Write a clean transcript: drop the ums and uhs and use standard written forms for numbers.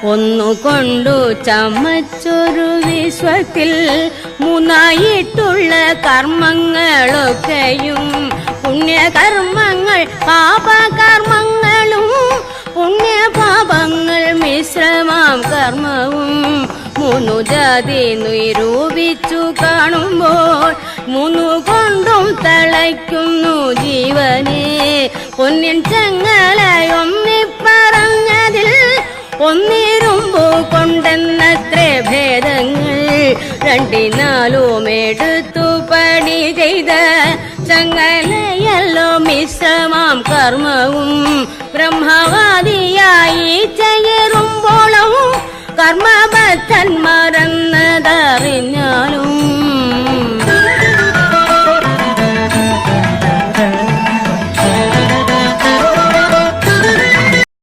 ഒന്നുകൊണ്ടു ചമച്ചൊരു വിശ്വത്തിൽ മൂന്നായിട്ടുള്ള കർമ്മങ്ങളൊക്കെയും പുണ്യകർമ്മങ്ങൾ പാപകർമ്മങ്ങളും പുണ്യപാപങ്ങൾ മിശ്രമാം കർമ്മവും മൂന്നു ജാതി നിരൂപിച്ചു കാണുമ്പോൾ മൂന്നുകൊണ്ടും തളയ്ക്കുന്നു ജീവനെ. പൊന്നിൻ ചങ്ങലയൊന്നിപ്പറഞ്ഞതിൽ ഒന്നിരുമ്പു കൊണ്ടെന്നത്രേ ഭേദങ്ങൾ. രണ്ടിനാലും എടുത്തു പണി ചെയ്ത ചങ്ങലയല്ലോ മിശ്രമാം കർമ്മവും. ബ്രഹ്മവാദിയായി ചേരുമ്പോളും കർമ്മബദ്ധന്മാരെന്നതറിഞ്ഞാലും